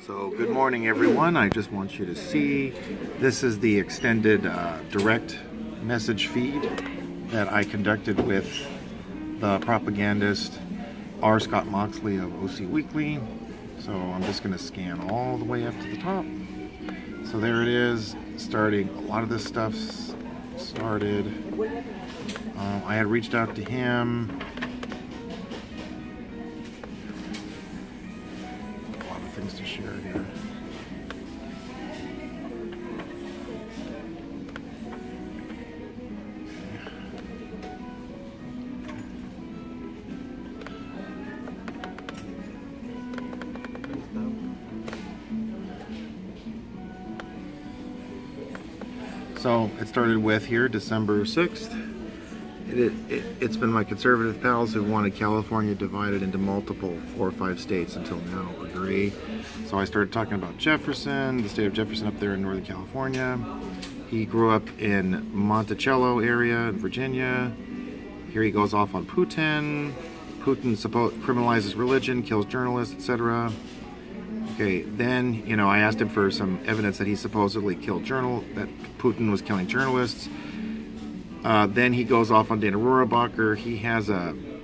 So good morning everyone. I just want you to see this is the extended direct message feed that I conducted with the propagandist R. Scott Moxley of OC Weekly. So I'm just going to scan all the way up to the top. So there it is, starting. A lot of this stuff started. I had reached out to him. Things to share here. So it started with here December 6th. It's been my conservative pals who wanted California divided into multiple 4 or 5 states until now agree. So I started talking about Jefferson, the state of Jefferson up there in Northern California. He grew up in Monticello area in Virginia. Here he goes off on Putin. Putin criminalizes religion, kills journalists, etc. Okay, then, I asked him for some evidence that he supposedly killed that Putin was killing journalists. Then he goes off on Dana Rohrabacher. He has an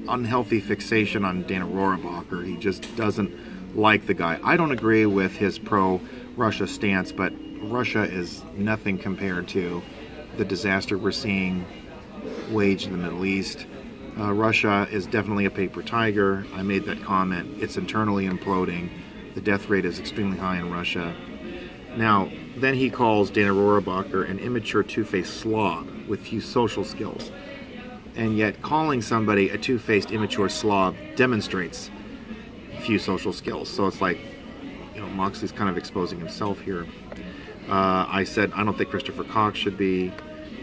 unhealthy fixation on Dana Rohrabacher. He just doesn't like the guy. I don't agree with his pro-Russia stance, but Russia is nothing compared to the disaster we're seeing waged in the Middle East. Russia is definitely a paper tiger. I made that comment. It's internally imploding. The death rate is extremely high in Russia. Now, then he calls Dana Rohrabacher an immature two-faced slob with few social skills. And yet calling somebody a two-faced immature slob demonstrates few social skills. So it's like, Moxley's kind of exposing himself here. I said, I don't think Christopher Cox should be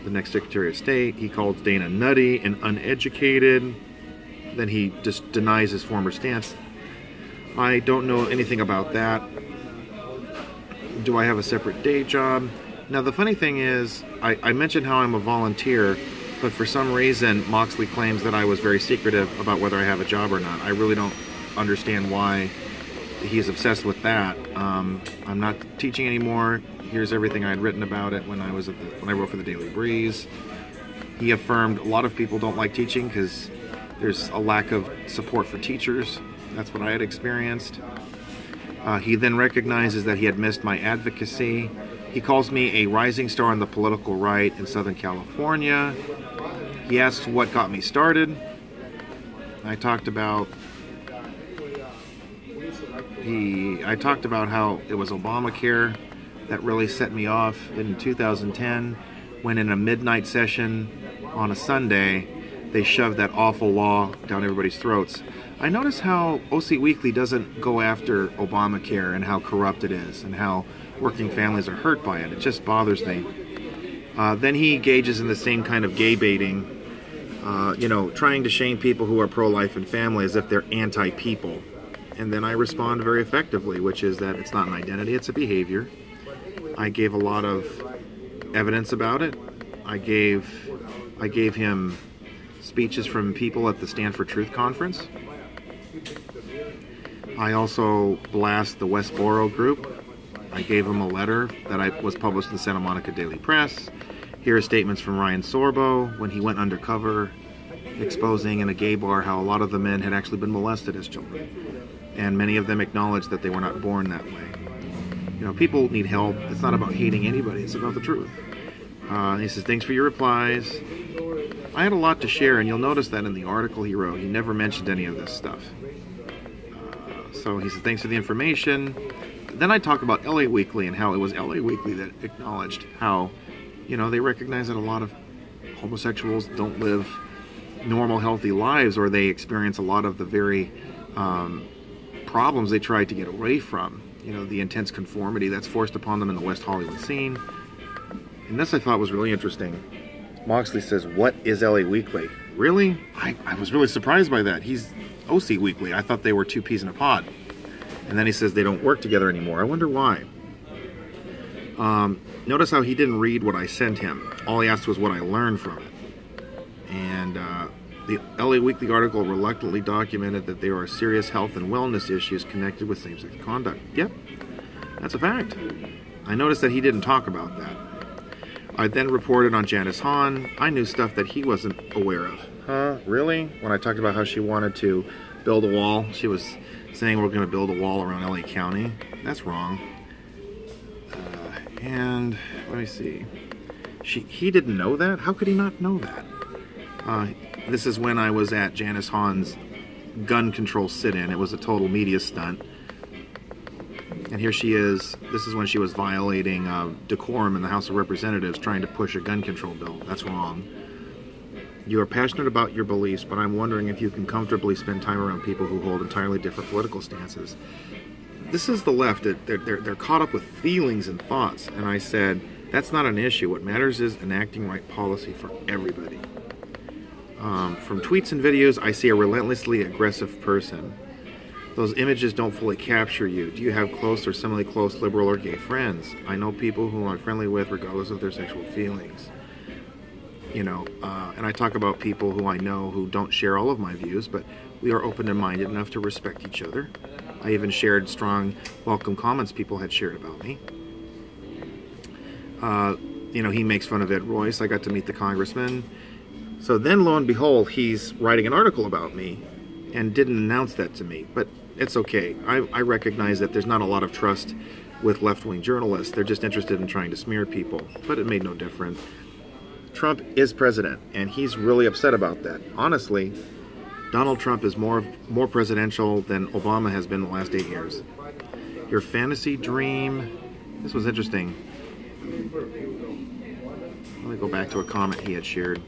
the next Secretary of State. He calls Dana nutty and uneducated. Then he just denies his former stance. I don't know anything about that. Do I have a separate day job? Now the funny thing is, I mentioned how I'm a volunteer, but for some reason Moxley claims that I was very secretive about whether I have a job or not. I really don't understand why he's obsessed with that. I'm not teaching anymore. Here's everything I had written about it when I wrote for the Daily Breeze. He affirmed a lot of people don't like teaching because there's a lack of support for teachers. That's what I had experienced. He then recognizes that he had missed my advocacy. He calls me a rising star on the political right in Southern California. He asks what got me started. I talked about how it was Obamacare that really set me off in 2010 when in a midnight session on a Sunday they shoved that awful law down everybody's throats. I notice how OC Weekly doesn't go after Obamacare and how corrupt it is and how working families are hurt by it. It just bothers me. Then he engages in the same kind of gay baiting, trying to shame people who are pro-life and family as if they're anti-people. And then I respond very effectively, which is that it's not an identity, it's a behavior. I gave a lot of evidence about it. I gave him speeches from people at the Stand for Truth conference. I also blast the Westboro group. I gave him a letter that was published in the Santa Monica Daily Press. Here are statements from Ryan Sorbo when he went undercover, exposing in a gay bar how a lot of the men had actually been molested as children. And many of them acknowledged that they were not born that way. People need help. It's not about hating anybody. It's about the truth. He says, thanks for your replies. I had a lot to share, and you'll notice that in the article he wrote, he never mentioned any of this stuff. So he said, thanks for the information. Then I talk about LA Weekly and how it was LA Weekly that acknowledged how, they recognize that a lot of homosexuals don't live normal, healthy lives, or they experience a lot of the very problems they try to get away from. The intense conformity that's forced upon them in the West Hollywood scene. And this I thought was really interesting. Moxley says, what is LA Weekly? Really? I was really surprised by that. He's OC Weekly. I thought they were two peas in a pod. And then he says they don't work together anymore. I wonder why. Notice how he didn't read what I sent him. All he asked was what I learned from it. And The LA Weekly article reluctantly documented that there are serious health and wellness issues connected with same-sex conduct. Yep, that's a fact. I noticed that he didn't talk about that. I then reported on Janice Hahn. I knew stuff that he wasn't aware of. Huh? Really? When I talked about how she wanted to build a wall, she was saying we're going to build a wall around LA County. That's wrong. And let me see. He didn't know that? How could he not know that? This is when I was at Janice Hahn's gun control sit-in. It was a total media stunt. And here she is. This is when she was violating decorum in the House of Representatives, trying to push a gun control bill. That's wrong. You are passionate about your beliefs, but I'm wondering if you can comfortably spend time around people who hold entirely different political stances. This is the left. They're caught up with feelings and thoughts. And I said, that's not an issue. What matters is enacting right policy for everybody. From tweets and videos, I see a relentlessly aggressive person. Those images don't fully capture you. Do you have close or similarly close liberal or gay friends? I know people who I'm friendly with regardless of their sexual feelings. You know, and I talk about people who I know who don't share all of my views, but we are open and minded enough to respect each other. I even shared strong welcome comments people had shared about me. You know, he makes fun of Ed Royce. I got to meet the congressman. So then, lo and behold, he's writing an article about me and didn't announce that to me. But it's okay. I recognize that there's not a lot of trust with left-wing journalists. They're just interested in trying to smear people. But it made no difference. Trump is president, and he's really upset about that. Honestly, Donald Trump is more presidential than Obama has been the last 8 years. Your fantasy dream... This was interesting. Let me go back to a comment he had shared.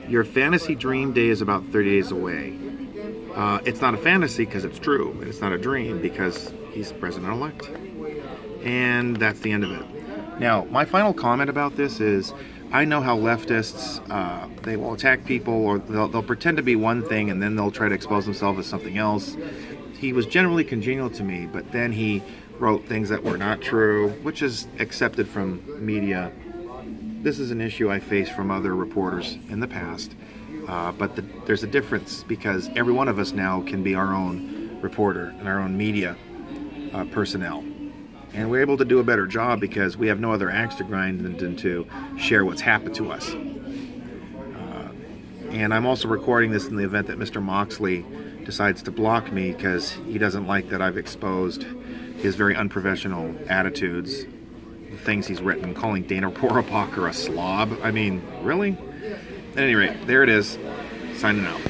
Your fantasy dream day is about 30 days away. It's not a fantasy because it's true. It's not a dream because he's president-elect. And that's the end of it. Now, my final comment about this is, I know how leftists, they will attack people, or they'll pretend to be one thing and then they'll try to expose themselves as something else. He was generally congenial to me, but then he wrote things that were not true, which is accepted from media. This is an issue I faced from other reporters in the past, but there's a difference because every one of us now can be our own reporter and our own media personnel. And we're able to do a better job because we have no other axe to grind than to share what's happened to us. And I'm also recording this in the event that Mr. Moxley decides to block me because he doesn't like that I've exposed his very unprofessional attitudes, the things he's written, calling Dana Porobach a slob. I mean, really? At any rate, there it is. Signing out.